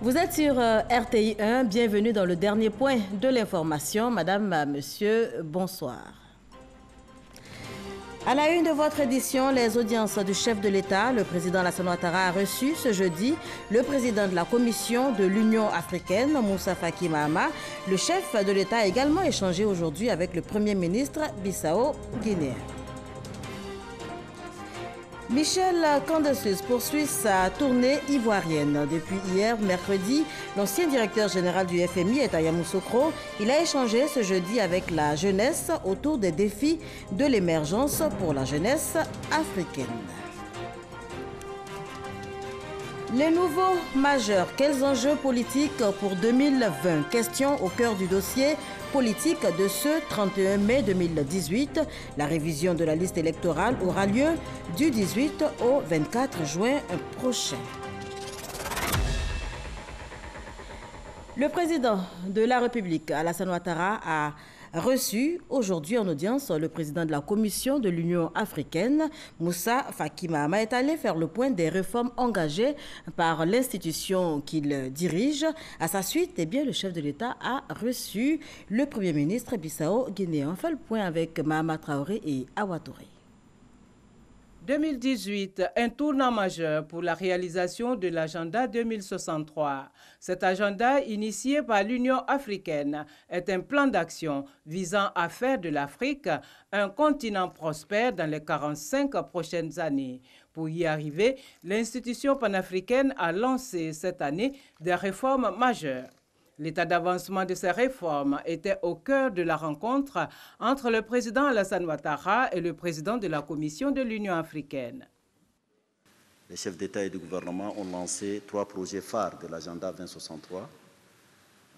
Vous êtes sur RTI 1, bienvenue dans le dernier point de l'information. Madame, monsieur, bonsoir. À la une de votre édition, les audiences du chef de l'État, le président Alassane Ouattara a reçu ce jeudi le président de la Commission de l'Union africaine, Moussa Faki Mahamat. Le chef de l'État a également échangé aujourd'hui avec le Premier ministre bissau-guinéen. Michel Candesus poursuit sa tournée ivoirienne. Depuis hier, mercredi, l'ancien directeur général du FMI est à Yamoussoukro. Il a échangé ce jeudi avec la jeunesse autour des défis de l'émergence pour la jeunesse africaine. Les nouveaux majeurs, quels enjeux politiques pour 2020? Question au cœur du dossier politique de ce 31 mai 2018. La révision de la liste électorale aura lieu du 18 au 24 juin prochain. Le président de la République, Alassane Ouattara, a reçu aujourd'hui en audience le président de la Commission de l'Union africaine, Moussa Faki Mahamat, est allé faire le point des réformes engagées par l'institution qu'il dirige. À sa suite, le chef de l'État a reçu le Premier ministre bissau-guinéen. On fait le point avec Mahama Traoré et Awa Touré. 2018, un tournant majeur pour la réalisation de l'agenda 2063. Cet agenda, initié par l'Union africaine, est un plan d'action visant à faire de l'Afrique un continent prospère dans les 45 prochaines années. Pour y arriver, l'institution panafricaine a lancé cette année des réformes majeures. L'état d'avancement de ces réformes était au cœur de la rencontre entre le président Alassane Ouattara et le président de la Commission de l'Union africaine. Les chefs d'État et de gouvernement ont lancé 3 projets phares de l'agenda 2063,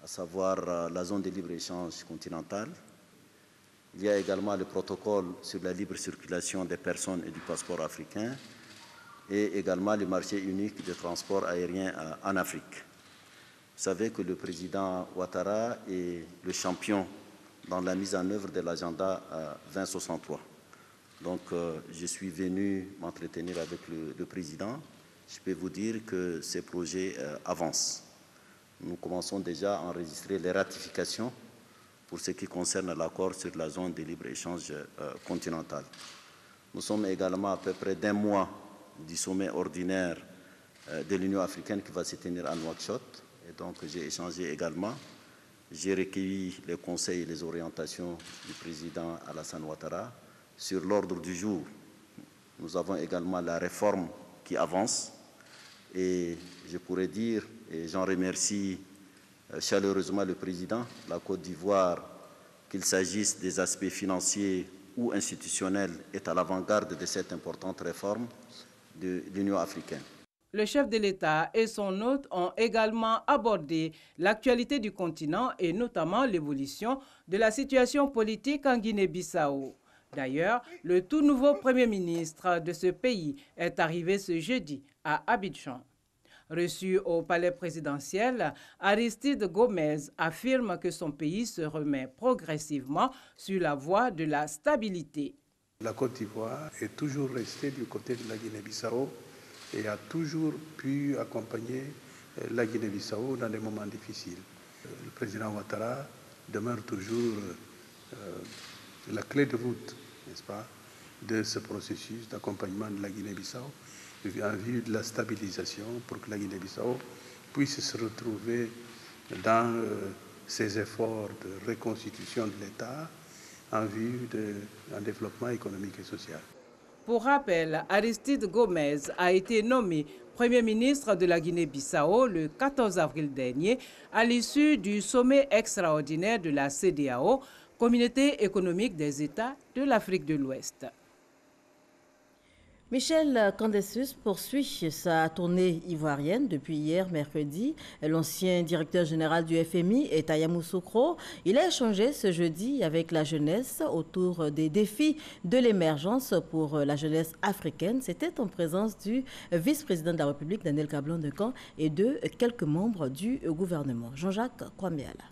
à savoir la zone de libre-échange continentale. Il y a également le protocole sur la libre circulation des personnes et du passeport africain et également le marché unique de transport aérien en Afrique. Vous savez que le président Ouattara est le champion dans la mise en œuvre de l'agenda 2063. Donc, je suis venu m'entretenir avec le président. Je peux vous dire que ces projets avancent. Nous commençons déjà à enregistrer les ratifications pour ce qui concerne l'accord sur la zone de libre-échange continentale. Nous sommes également à peu près d'un mois du sommet ordinaire de l'Union africaine qui va se tenir à Nouakchott. Et donc, j'ai échangé également. J'ai recueilli les conseils et les orientations du président Alassane Ouattara. Sur l'ordre du jour, nous avons également la réforme qui avance. Et je pourrais dire, et j'en remercie chaleureusement le président, la Côte d'Ivoire, qu'il s'agisse des aspects financiers ou institutionnels, est à l'avant-garde de cette importante réforme de l'Union africaine. Le chef de l'État et son hôte ont également abordé l'actualité du continent et notamment l'évolution de la situation politique en Guinée-Bissau. D'ailleurs, le tout nouveau Premier ministre de ce pays est arrivé ce jeudi à Abidjan. Reçu au palais présidentiel, Aristide Gomez affirme que son pays se remet progressivement sur la voie de la stabilité. La Côte d'Ivoire est toujours restée du côté de la Guinée-Bissau et a toujours pu accompagner la Guinée-Bissau dans des moments difficiles. Le président Ouattara demeure toujours la clé de voûte, n'est-ce pas, de ce processus d'accompagnement de la Guinée-Bissau en vue de la stabilisation pour que la Guinée-Bissau puisse se retrouver dans ses efforts de reconstitution de l'État en vue d'un développement économique et social. Pour rappel, Aristide Gomez a été nommé Premier ministre de la Guinée-Bissau le 14 avril dernier à l'issue du sommet extraordinaire de la CEDEAO, Communauté économique des États de l'Afrique de l'Ouest. Michel Candesus poursuit sa tournée ivoirienne depuis hier, mercredi. L'ancien directeur général du FMI est à Yamoussoukro. Il a échangé ce jeudi avec la jeunesse autour des défis de l'émergence pour la jeunesse africaine. C'était en présence du vice-président de la République, Daniel Kablan-Decan, et de quelques membres du gouvernement. Jean-Jacques Kwambeala.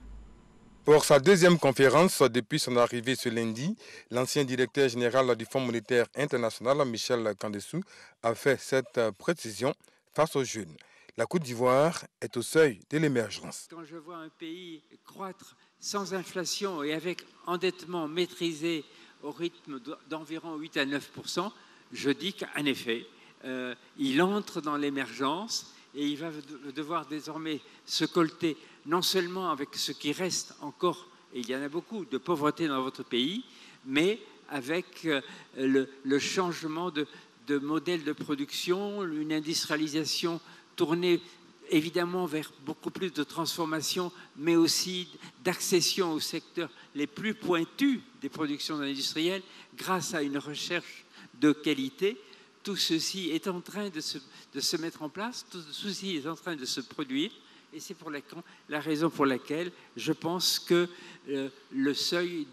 Pour sa deuxième conférence depuis son arrivée ce lundi, l'ancien directeur général du Fonds monétaire international, Michel Candesu, a fait cette précision face aux jeunes. La Côte d'Ivoire est au seuil de l'émergence. Quand je vois un pays croître sans inflation et avec endettement maîtrisé au rythme d'environ 8 à 9%, je dis qu'en effet, il entre dans l'émergence et il va devoir désormais se colter non seulement avec ce qui reste encore, et il y en a beaucoup, de pauvreté dans votre pays, mais avec le changement de modèle de production, une industrialisation tournée évidemment vers beaucoup plus de transformation, mais aussi d'accession aux secteurs les plus pointus des productions industrielles grâce à une recherche de qualité. Tout ceci est en train de se mettre en place, tout ceci est en train de se produire, et c'est la raison pour laquelle je pense que le seuil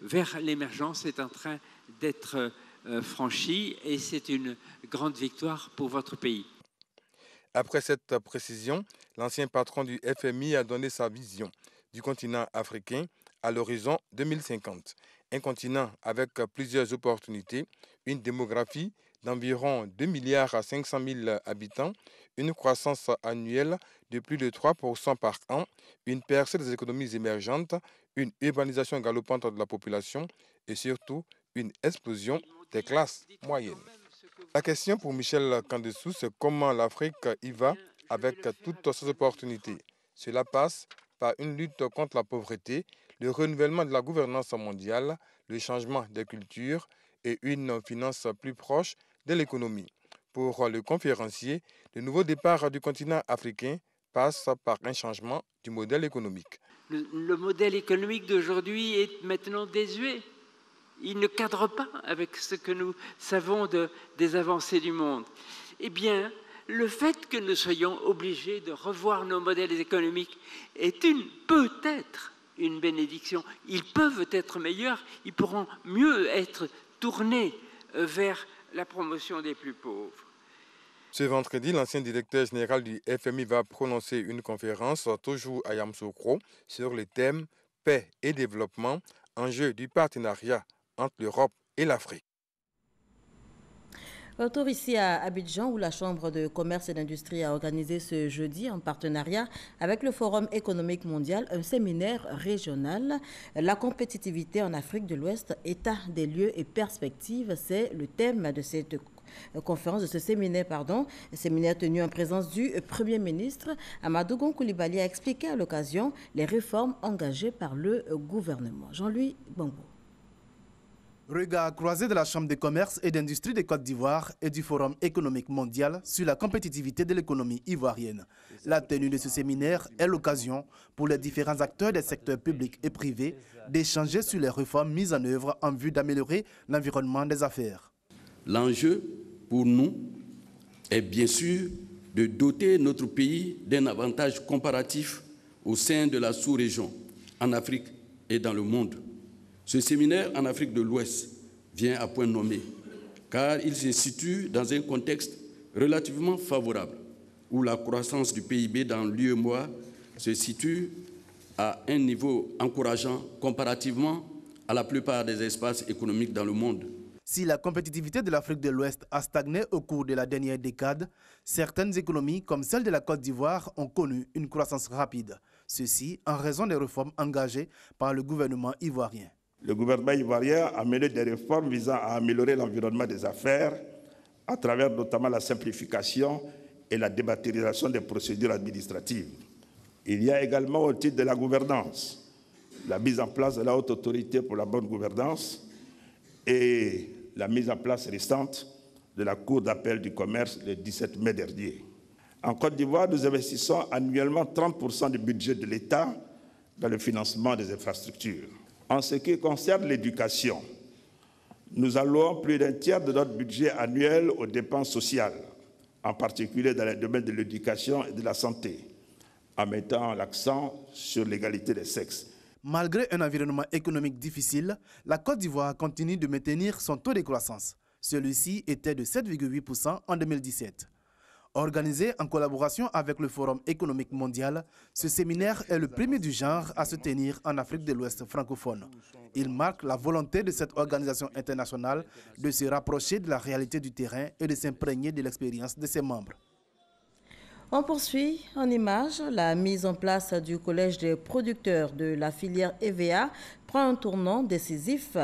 vers l'émergence est en train d'être franchi, et c'est une grande victoire pour votre pays. Après cette précision, l'ancien patron du FMI a donné sa vision du continent africain à l'horizon 2050. Un continent avec plusieurs opportunités, une démographie d'environ 2 milliards à 500 000 habitants, une croissance annuelle de plus de 3% par an, une percée des économies émergentes, une urbanisation galopante de la population et surtout une explosion des classes moyennes. La question pour Michel Kandessou, c'est comment l'Afrique y va avec toutes ces opportunités. Cela passe par une lutte contre la pauvreté, le renouvellement de la gouvernance mondiale, le changement des cultures et une finance plus proche de l'économie. Pour le conférencier, le nouveau départ du continent africain passe par un changement du modèle économique. Le modèle économique d'aujourd'hui est maintenant désuet. Il ne cadre pas avec ce que nous savons des avancées du monde. Eh bien, le fait que nous soyons obligés de revoir nos modèles économiques est peut-être une bénédiction. Ils peuvent être meilleurs, ils pourront mieux être tournés vers la promotion des plus pauvres. Ce vendredi, l'ancien directeur général du FMI va prononcer une conférence, toujours à Yamoussoukro, sur les thèmes paix et développement, enjeux du partenariat entre l'Europe et l'Afrique. Retour ici à Abidjan où la Chambre de commerce et d'industrie a organisé ce jeudi en partenariat avec le Forum économique mondial un séminaire régional. La compétitivité en Afrique de l'Ouest, état des lieux et perspectives, c'est le thème de cette conférence, de ce séminaire, séminaire tenu en présence du Premier ministre. Amadou Gon Coulibaly a expliqué à l'occasion les réformes engagées par le gouvernement. Jean-Louis Bambo. Regard croisé de la Chambre de commerce et d'industrie de Côte d'Ivoire et du Forum économique mondial sur la compétitivité de l'économie ivoirienne. La tenue de ce séminaire est l'occasion pour les différents acteurs des secteurs publics et privés d'échanger sur les réformes mises en œuvre en vue d'améliorer l'environnement des affaires. L'enjeu pour nous est bien sûr de doter notre pays d'un avantage comparatif au sein de la sous-région, en Afrique et dans le monde. Ce séminaire en Afrique de l'Ouest vient à point nommé, car il se situe dans un contexte relativement favorable, où la croissance du PIB dans l'UEMOA se situe à un niveau encourageant comparativement à la plupart des espaces économiques dans le monde. Si la compétitivité de l'Afrique de l'Ouest a stagné au cours de la dernière décade, certaines économies, comme celle de la Côte d'Ivoire, ont connu une croissance rapide. Ceci en raison des réformes engagées par le gouvernement ivoirien. Le gouvernement ivoirien a mené des réformes visant à améliorer l'environnement des affaires à travers notamment la simplification et la dématérialisation des procédures administratives. Il y a également au titre de la gouvernance, la mise en place de la haute autorité pour la bonne gouvernance et la mise en place récente de la Cour d'appel du commerce le 17 mai dernier. En Côte d'Ivoire, nous investissons annuellement 30% du budget de l'État dans le financement des infrastructures. En ce qui concerne l'éducation, nous allouons plus d'un tiers de notre budget annuel aux dépenses sociales, en particulier dans les domaines de l'éducation et de la santé, en mettant l'accent sur l'égalité des sexes. Malgré un environnement économique difficile, la Côte d'Ivoire continue de maintenir son taux de croissance. Celui-ci était de 7,8% en 2017. Organisé en collaboration avec le Forum économique mondial, ce séminaire est le premier du genre à se tenir en Afrique de l'Ouest francophone. Il marque la volonté de cette organisation internationale de se rapprocher de la réalité du terrain et de s'imprégner de l'expérience de ses membres. On poursuit en images. La mise en place du collège des producteurs de la filière EVA prend un tournant décisif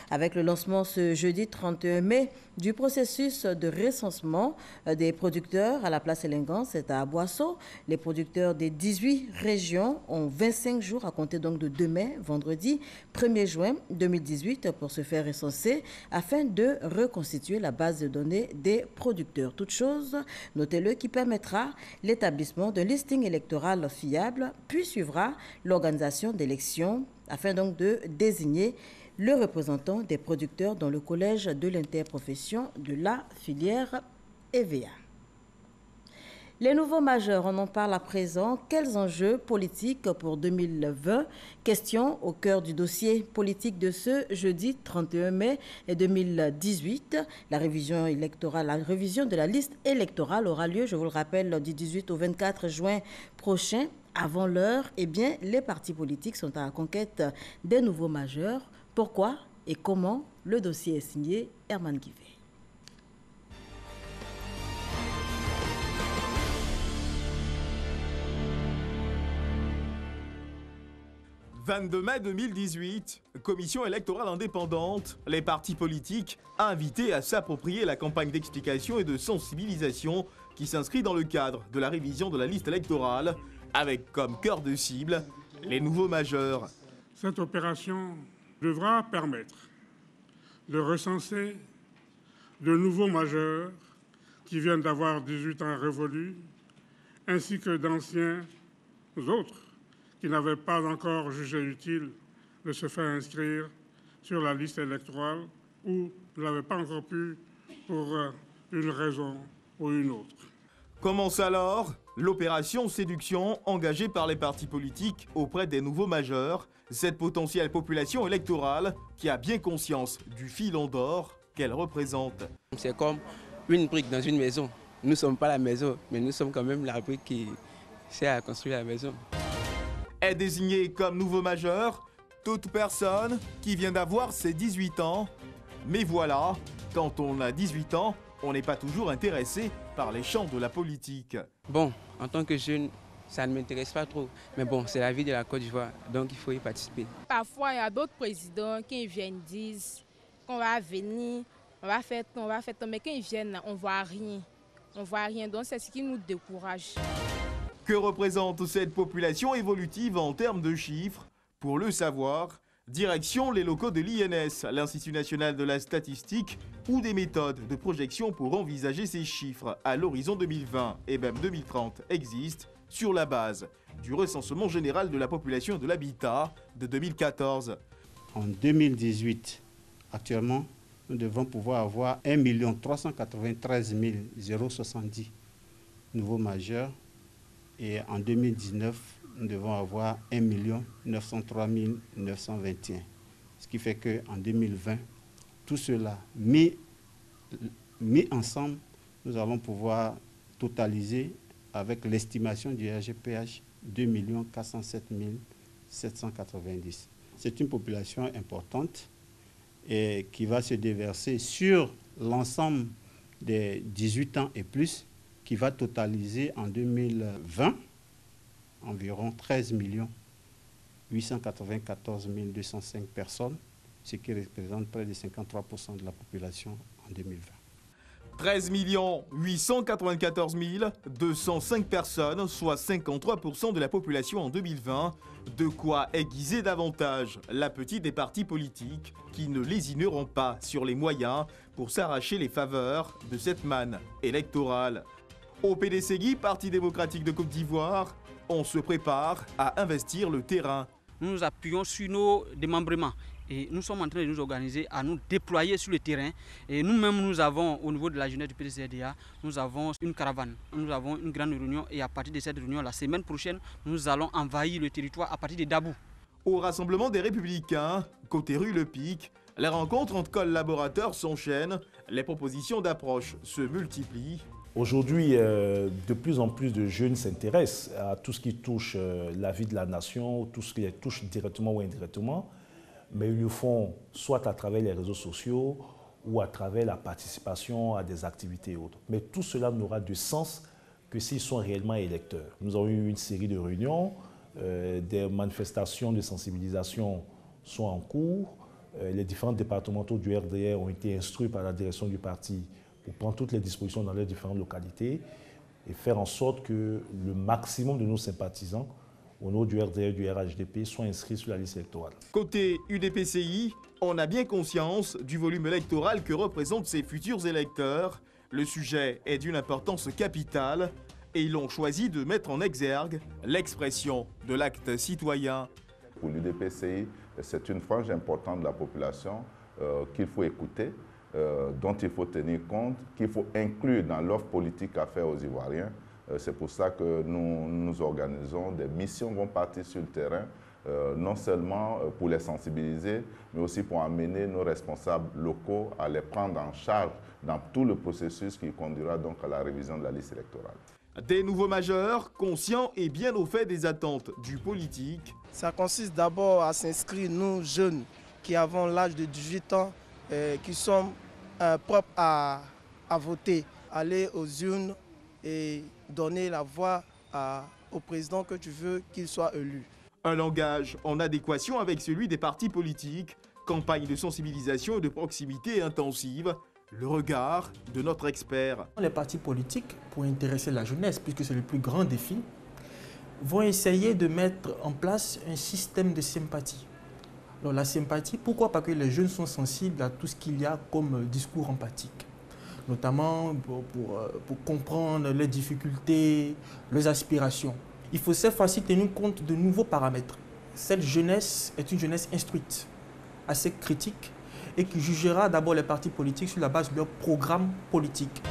avec le lancement ce jeudi 31 mai du processus de recensement des producteurs à la place Elengan, c'est à Boisseau. Les producteurs des 18 régions ont 25 jours à compter donc de demain, vendredi 1er juin 2018, pour se faire recenser afin de reconstituer la base de données des producteurs. Toute chose, notez-le, qui permettra l'établissement d'un listing électoral fiable, puis suivra l'organisation d'élections afin donc de désigner le représentant des producteurs dans le collège de l'interprofession de la filière EVA. Les nouveaux majeurs, on en parle à présent. Quels enjeux politiques pour 2020? Question au cœur du dossier politique de ce jeudi 31 mai 2018. La révision de la liste électorale aura lieu, je vous le rappelle, du 18 au 24 juin prochain. Avant l'heure, les partis politiques sont à la conquête des nouveaux majeurs. Pourquoi et comment? Le dossier est signé Herman Guivet. 22 mai 2018, commission électorale indépendante, les partis politiques invités à s'approprier la campagne d'explication et de sensibilisation qui s'inscrit dans le cadre de la révision de la liste électorale, avec comme cœur de cible les nouveaux majeurs. Cette opération devra permettre de recenser de nouveaux majeurs qui viennent d'avoir 18 ans révolus, ainsi que d'anciens autres qui n'avaient pas encore jugé utile de se faire inscrire sur la liste électorale ou ne l'avaient pas encore pu pour une raison ou une autre. Commence alors l'opération séduction engagée par les partis politiques auprès des nouveaux majeurs, cette potentielle population électorale qui a bien conscience du filon d'or qu'elle représente. C'est comme une brique dans une maison. Nous ne sommes pas la maison, mais nous sommes quand même la brique qui sert à construire la maison. Est désigné comme nouveau majeur toute personne qui vient d'avoir ses 18 ans. Mais voilà, quand on a 18 ans, on n'est pas toujours intéressé par les champs de la politique. Bon, en tant que jeune, ça ne m'intéresse pas trop. Mais bon, c'est la vie de la Côte d'Ivoire, donc il faut y participer. Parfois, il y a d'autres présidents qui viennent disent qu'on va venir, on va faire tant, mais quand ils viennent, on ne voit rien. On ne voit rien, donc c'est ce qui nous décourage. Que représente cette population évolutive en termes de chiffres? Pour le savoir, direction les locaux de l'INS, l'Institut national de la statistique, ou des méthodes de projection pour envisager ces chiffres à l'horizon 2020 et même 2030 existent sur la base du recensement général de la population et de l'habitat de 2014. En 2018, actuellement, nous devons pouvoir avoir 1 393 070 nouveaux majeurs. Et en 2019, nous devons avoir 1 903 921. Ce qui fait qu'en 2020, tout cela mis ensemble, nous allons pouvoir totaliser avec l'estimation du RGPH 2 407 790. C'est une population importante et qui va se déverser sur l'ensemble des 18 ans et plus, qui va totaliser en 2020 environ 13 894 205 personnes, ce qui représente près de 53% de la population en 2020. 13 894 205 personnes, soit 53% de la population en 2020. De quoi aiguiser davantage l'appétit des partis politiques qui ne lésineront pas sur les moyens pour s'arracher les faveurs de cette manne électorale. Au PDCI, Parti démocratique de Côte d'Ivoire, on se prépare à investir le terrain. Nous nous appuyons sur nos démembrements et nous sommes en train de nous organiser à nous déployer sur le terrain. Et nous-mêmes, nous avons, au niveau de la jeunesse du PDCDA, nous avons une caravane, nous avons une grande réunion et à partir de cette réunion, la semaine prochaine, nous allons envahir le territoire à partir de Dabou. Au rassemblement des Républicains, côté rue Le Pic, les rencontres entre collaborateurs s'enchaînent, les propositions d'approche se multiplient. Aujourd'hui, de plus en plus de jeunes s'intéressent à tout ce qui touche la vie de la nation, tout ce qui les touche directement ou indirectement, mais ils le font soit à travers les réseaux sociaux ou à travers la participation à des activités et autres. Mais tout cela n'aura de sens que s'ils sont réellement électeurs. Nous avons eu une série de réunions, des manifestations de sensibilisation sont en cours. Les différents départementaux du RDR ont été instruits par la direction du parti pour prendre toutes les dispositions dans les différentes localités et faire en sorte que le maximum de nos sympathisants au nom du RDR et du RHDP soient inscrits sur la liste électorale. Côté UDPCI, on a bien conscience du volume électoral que représentent ces futurs électeurs. Le sujet est d'une importance capitale et ils ont choisi de mettre en exergue l'expression de l'acte citoyen. Pour l'UDPCI, c'est une frange importante de la population qu'il faut écouter, dont il faut tenir compte, qu'il faut inclure dans l'offre politique à faire aux Ivoiriens. C'est pour ça que nous organisons des missions qui vont partir sur le terrain, non seulement pour les sensibiliser, mais aussi pour amener nos responsables locaux à les prendre en charge dans tout le processus qui conduira donc à la révision de la liste électorale. Des nouveaux majeurs, conscients et bien au fait des attentes du politique. Ça consiste d'abord à s'inscrire, nous jeunes qui avons l'âge de 18 ans, qui sommes propres à voter, aller aux urnes et donner la voix au président que tu veux qu'il soit élu. Un langage en adéquation avec celui des partis politiques, campagne de sensibilisation et de proximité intensive. Le regard de notre expert. Les partis politiques, pour intéresser la jeunesse, puisque c'est le plus grand défi, vont essayer de mettre en place un système de sympathie. Alors la sympathie, pourquoi? Parce que les jeunes sont sensibles à tout ce qu'il y a comme discours empathique, notamment pour comprendre les difficultés, les aspirations. Il faut cette fois-ci tenir compte de nouveaux paramètres. Cette jeunesse est une jeunesse instruite, assez critique, et qui jugera d'abord les partis politiques sur la base de leur programme politique.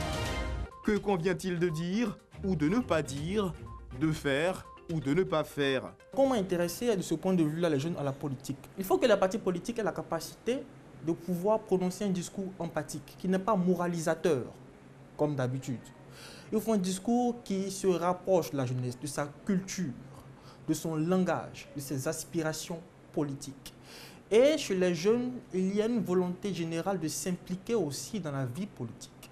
Que convient-il de dire ou de ne pas dire, de faire ou de ne pas faire? Comment intéresser de ce point de vue-là les jeunes à la politique? Il faut que les partis politiques aient la capacité de pouvoir prononcer un discours empathique, qui n'est pas moralisateur, comme d'habitude. Il faut un discours qui se rapproche de la jeunesse, de sa culture, de son langage, de ses aspirations politiques. Et chez les jeunes, il y a une volonté générale de s'impliquer aussi dans la vie politique.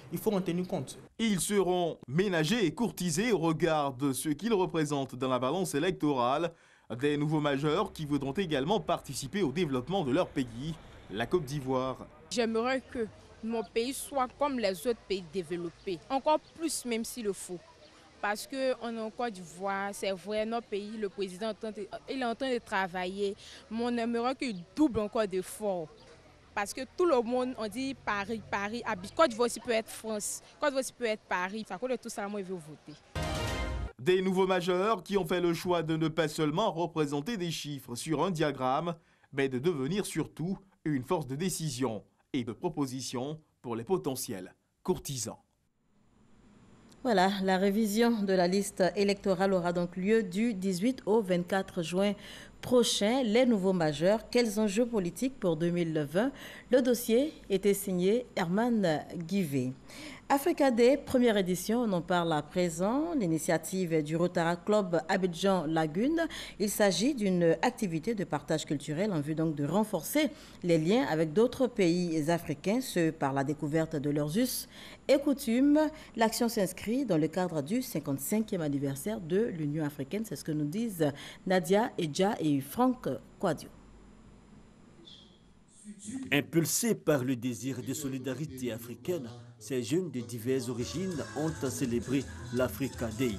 Il faut en tenir compte. Ils seront ménagés et courtisés au regard de ce qu'ils représentent dans la balance électorale. Des nouveaux majeurs qui voudront également participer au développement de leur pays, la Côte d'Ivoire. J'aimerais que mon pays soit comme les autres pays développés, encore plus même s'il le faut. Parce qu'en Côte d'Ivoire, c'est vrai, notre pays, le président il est en train de travailler, mais on aimerait qu'il double encore d'efforts. Parce que tout le monde, on dit Paris, Paris, Côte d'Ivoire aussi peut être France, Côte d'Ivoire aussi peut être Paris. À cause de tout ça, moi, je veux voter. Des nouveaux majeurs qui ont fait le choix de ne pas seulement représenter des chiffres sur un diagramme, mais de devenir surtout une force de décision et de proposition pour les potentiels courtisans. Voilà, la révision de la liste électorale aura donc lieu du 18 au 24 juin prochain. Les nouveaux majeurs, quels enjeux politiques pour 2020? Le dossier était signé Herman Guivet. Africa Day, première édition, on en parle à présent. L'initiative du Rotaract Club Abidjan Lagune. Il s'agit d'une activité de partage culturel en vue donc de renforcer les liens avec d'autres pays africains, ce par la découverte de leurs us et coutumes. L'action s'inscrit dans le cadre du 55e anniversaire de l'Union africaine. C'est ce que nous disent Nadia Edja et Franck Quadio. Impulsés par le désir de solidarité africaine, ces jeunes de diverses origines ont célébré l'Africa Day,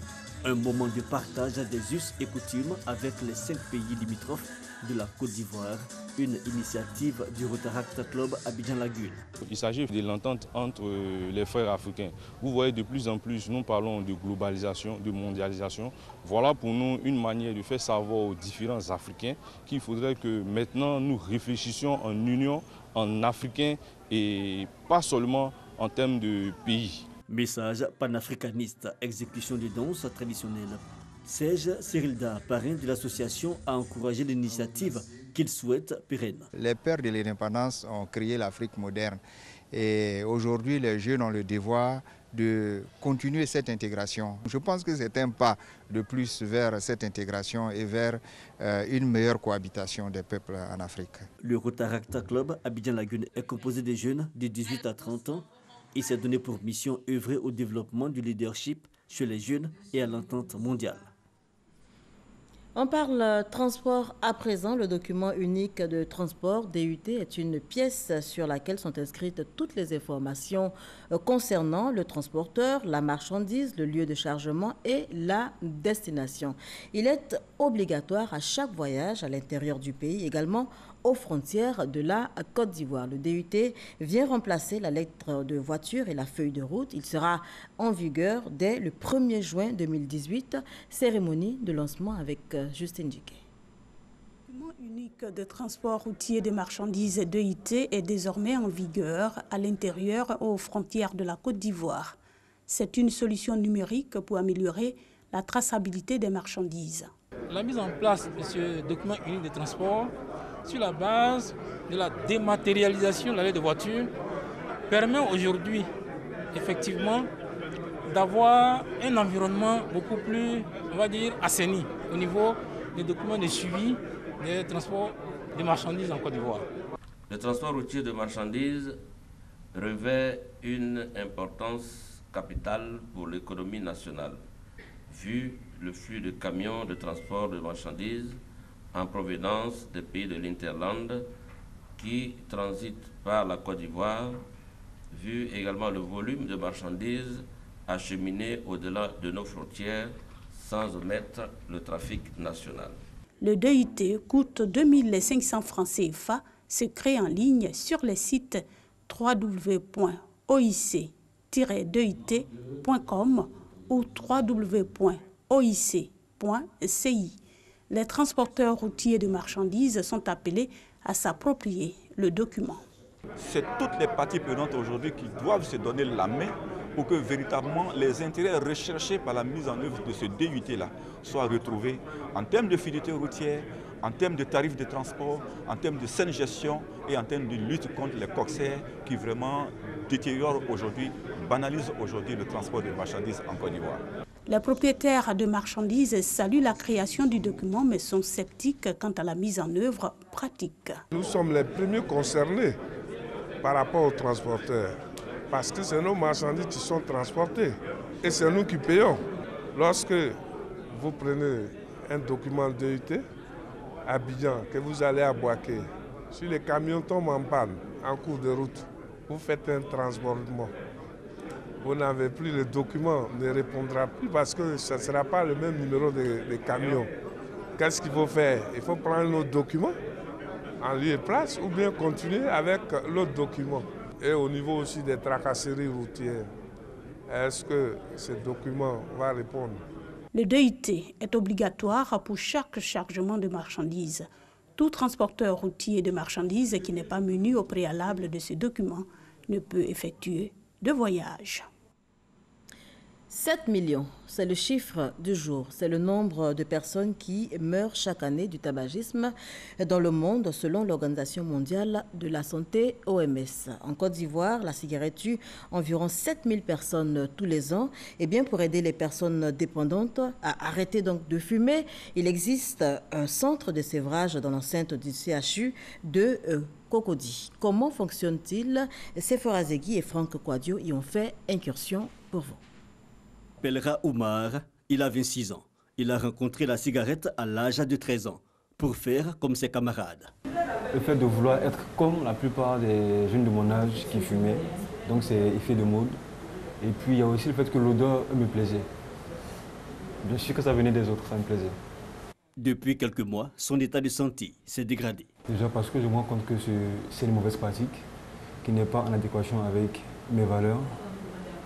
un moment de partage des us et coutumes avec les 5 pays limitrophes de la Côte d'Ivoire, une initiative du Rotaract Club Abidjan Lagune. Il s'agit de l'entente entre les frères africains. Vous voyez, de plus en plus, nous parlons de globalisation, de mondialisation. Voilà pour nous une manière de faire savoir aux différents Africains qu'il faudrait que maintenant nous réfléchissions en union, en africain et pas seulement en termes de pays. Message panafricaniste, exécution de danse traditionnelle. Serge Cyrilda, parrain de l'association, a encouragé l'initiative qu'il souhaite pérenne. Les pères de l'indépendance ont créé l'Afrique moderne et aujourd'hui les jeunes ont le devoir de continuer cette intégration. Je pense que c'est un pas de plus vers cette intégration et vers une meilleure cohabitation des peuples en Afrique. Le Rotaract Club Abidjan Lagune est composé de jeunes de 18 à 30 ans. Il s'est donné pour mission œuvrer au développement du leadership chez les jeunes et à l'entente mondiale. On parle transport à présent. Le document unique de transport, DUT, est une pièce sur laquelle sont inscrites toutes les informations concernant le transporteur, la marchandise, le lieu de chargement et la destination. Il est obligatoire à chaque voyage à l'intérieur du pays, également aux frontières de la Côte d'Ivoire. Le DUT vient remplacer la lettre de voiture et la feuille de route. Il sera en vigueur dès le 1er juin 2018. Cérémonie de lancement avec Justine Djiké. Le document unique de transport routier des marchandises DUT est désormais en vigueur à l'intérieur aux frontières de la Côte d'Ivoire. C'est une solution numérique pour améliorer la traçabilité des marchandises. La mise en place de ce document unique de transport sur la base de la dématérialisation de la lettre de voiture permet aujourd'hui effectivement d'avoir un environnement beaucoup plus, on va dire, assaini au niveau des documents de suivi des transports de marchandises en Côte d'Ivoire. Le transport routier de marchandises revêt une importance capitale pour l'économie nationale, vu le flux de camions de transport de marchandises en provenance des pays de l'Interland qui transitent par la Côte d'Ivoire, vu également le volume de marchandises acheminées au-delà de nos frontières sans omettre le trafic national. Le DUT coûte 2500 francs CFA, se crée en ligne sur les sites www.oic-dut.com ou www.oic.ci. Les transporteurs routiers de marchandises sont appelés à s'approprier le document. C'est toutes les parties prenantes aujourd'hui qui doivent se donner la main pour que véritablement les intérêts recherchés par la mise en œuvre de ce DUT-là soient retrouvés en termes de fluidité routière, en termes de tarifs de transport, en termes de saine gestion et en termes de lutte contre les corsaires qui vraiment détériorent aujourd'hui, banalisent aujourd'hui le transport de marchandises en Côte d'Ivoire. Les propriétaires de marchandises saluent la création du document mais sont sceptiques quant à la mise en œuvre pratique. Nous sommes les premiers concernés par rapport aux transporteurs parce que c'est nos marchandises qui sont transportées et c'est nous qui payons. Lorsque vous prenez un document DUT à Abidjan, que vous allez à Bouaké, si les camions tombent en panne en cours de route, vous faites un transbordement. Vous n'avez plus le document, ne répondra plus parce que ce ne sera pas le même numéro de camion. Qu'est-ce qu'il faut faire? Il faut prendre l'autre document en lieu et place ou bien continuer avec l'autre document. Et au niveau aussi des tracasseries routières, est-ce que ce document va répondre? Le DUT est obligatoire pour chaque chargement de marchandises. Tout transporteur routier de marchandises qui n'est pas muni au préalable de ce document ne peut effectuer de voyage. 7 millions, c'est le chiffre du jour. C'est le nombre de personnes qui meurent chaque année du tabagisme dans le monde selon l'Organisation mondiale de la santé, OMS. En Côte d'Ivoire, la cigarette tue environ 7000 personnes tous les ans. Et bien pour aider les personnes dépendantes à arrêter donc de fumer, il existe un centre de sévrage dans l'enceinte du CHU de Cocody. Comment fonctionne-t-il? Sephora Zegui et Franck Kouadio y ont fait incursion pour vous. Pelera Oumar, il a 26 ans. Il a rencontré la cigarette à l'âge de 13 ans pour faire comme ses camarades. Le fait de vouloir être comme la plupart des jeunes de mon âge qui fumaient, donc c'est effet de mode. Et puis il y a aussi le fait que l'odeur me plaisait. Bien sûr que ça venait des autres, ça me plaisait. Depuis quelques mois, son état de santé s'est dégradé. Déjà parce que je me rends compte que c'est une mauvaise pratique qui n'est pas en adéquation avec mes valeurs.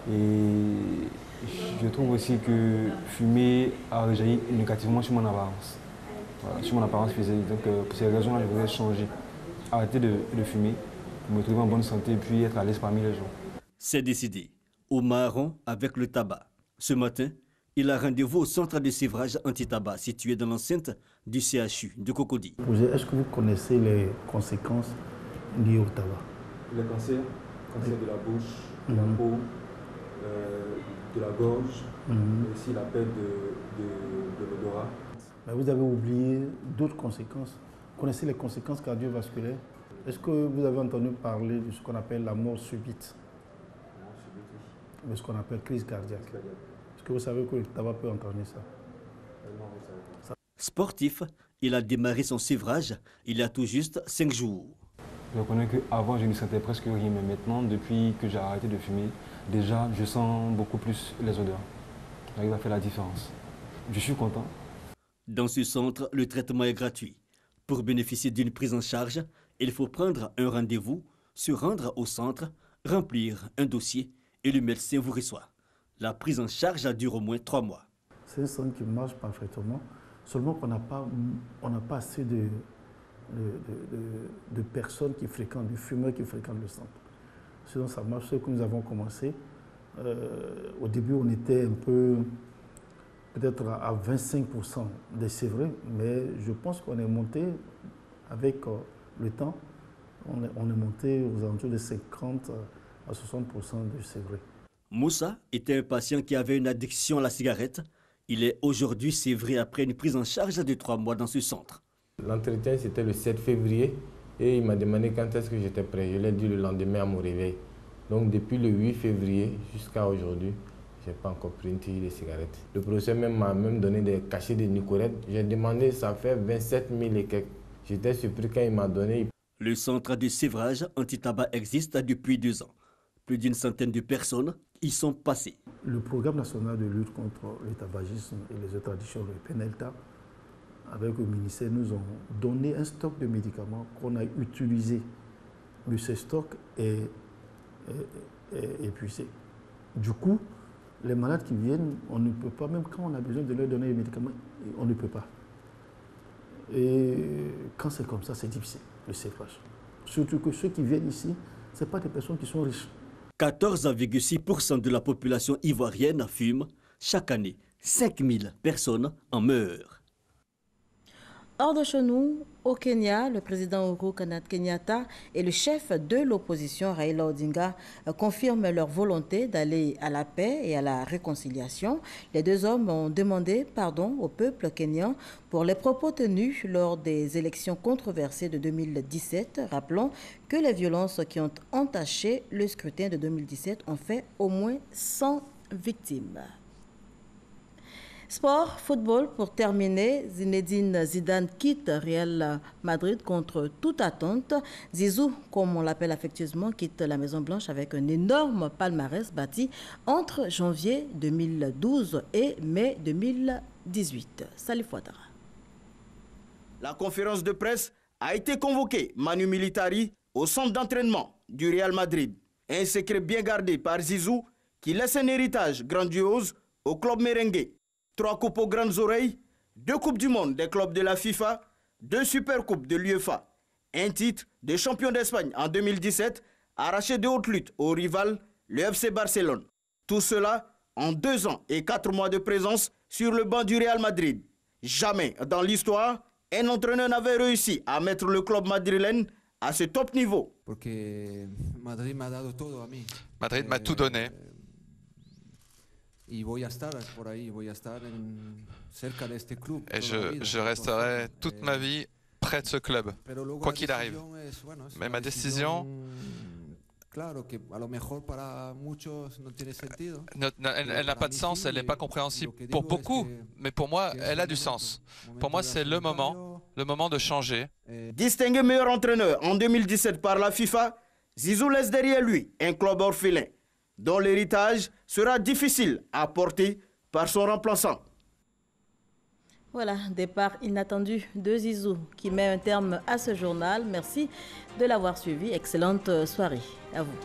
Et je trouve aussi que fumer a rejailli négativement sur mon apparence, sur mon apparence physique. Donc pour ces raisons-là, je voudrais changer, arrêter de fumer, pour me trouver en bonne santé et puis être à l'aise parmi les gens. C'est décidé. Oumar rompt avec le tabac. Ce matin, il a rendez-vous au centre de sévrage anti-tabac situé dans l'enceinte du CHU de Cocody. Est-ce que vous connaissez les conséquences liées au tabac? Les cancers de la bouche, de la peau, de la gorge, aussi la perte de l'odorat. Vous avez oublié d'autres conséquences. Vous connaissez les conséquences cardiovasculaires? Est-ce que vous avez entendu parler de ce qu'on appelle la mort subite? De ce qu'on appelle crise cardiaque. Est-ce que vous savez que le tabac peut entraîner ça. Sportif, il a démarré son sévrage il y a tout juste 5 jours. Je reconnais qu'avant, je ne sentais presque rien, mais maintenant, depuis que j'ai arrêté de fumer, déjà, je sens beaucoup plus les odeurs. Il va faire la différence. Je suis content. Dans ce centre, le traitement est gratuit. Pour bénéficier d'une prise en charge, il faut prendre un rendez-vous, se rendre au centre, remplir un dossier et le médecin vous reçoit. La prise en charge dure au moins 3 mois. C'est un centre qui marche parfaitement, seulement qu'on n'a pas assez de personnes qui fréquentent, de fumeurs qui fréquentent le centre. Sinon, ça marche. Ce que nous avons commencé, au début, on était un peu, peut-être à 25% des sévrés, mais je pense qu'on est monté avec le temps, on est monté aux alentours de 50 à 60% de sévrés. Moussa était un patient qui avait une addiction à la cigarette. Il est aujourd'hui sévré après une prise en charge de 3 mois dans ce centre. L'entretien, c'était le 7 février et il m'a demandé quand est-ce que j'étais prêt. Je l'ai dit le lendemain à mon réveil. Donc depuis le 8 février jusqu'à aujourd'hui, je n'ai pas encore pris une tige de cigarette. Le professeur m'a même donné des cachets de Nicorette. J'ai demandé, ça fait 27 000 et quelques. J'étais surpris quand il m'a donné. Le centre de sévrage anti-tabac existe depuis 2 ans. Plus d'une centaine de personnes y sont passées. Le programme national de lutte contre le tabagisme et les autres addictions, le PNLTA, avec le ministère, nous ont donné un stock de médicaments qu'on a utilisé. Mais ce stock est épuisé. Du coup, les malades qui viennent, on ne peut pas, même quand on a besoin de leur donner les médicaments, on ne peut pas. Et quand c'est comme ça, c'est difficile, le sévrage. Surtout que ceux qui viennent ici, ce ne sont pas des personnes qui sont riches. 14,6% de la population ivoirienne fume. Chaque année, 5000 personnes en meurent. Hors de chez nous, au Kenya, le président Uhuru Kenyatta et le chef de l'opposition Raila Odinga confirment leur volonté d'aller à la paix et à la réconciliation. Les deux hommes ont demandé pardon au peuple kenyan pour les propos tenus lors des élections controversées de 2017. Rappelons que les violences qui ont entaché le scrutin de 2017 ont fait au moins 100 victimes. Sport, football, pour terminer, Zinedine Zidane quitte Real Madrid contre toute attente. Zizou, comme on l'appelle affectueusement, quitte la Maison-Blanche avec un énorme palmarès bâti entre janvier 2012 et mai 2018. Salif Ouattara. La conférence de presse a été convoquée, Manu Militari, au centre d'entraînement du Real Madrid. Un secret bien gardé par Zizou qui laisse un héritage grandiose au club merengue. 3 coupes aux grandes oreilles, 2 coupes du monde des clubs de la FIFA, 2 supercoupes de l'UEFA, un titre de champion d'Espagne en 2017, arraché de haute lutte au rival, le FC Barcelone. Tout cela en 2 ans et 4 mois de présence sur le banc du Real Madrid. Jamais dans l'histoire, un entraîneur n'avait réussi à mettre le club madrilène à ce top niveau. Madrid m'a tout donné. Et je resterai toute ma vie près de ce club, quoi qu'il arrive. Mais ma décision, elle n'a pas de sens, elle n'est pas compréhensible pour beaucoup, mais pour moi, elle a du sens. Pour moi, c'est le moment de changer. Distingué meilleur entraîneur en 2017 par la FIFA, Zizou laisse derrière lui un club orphelin, dont l'héritage sera difficile à porter par son remplaçant. Voilà, départ inattendu de Zizou qui met un terme à ce journal. Merci de l'avoir suivi. Excellente soirée à vous.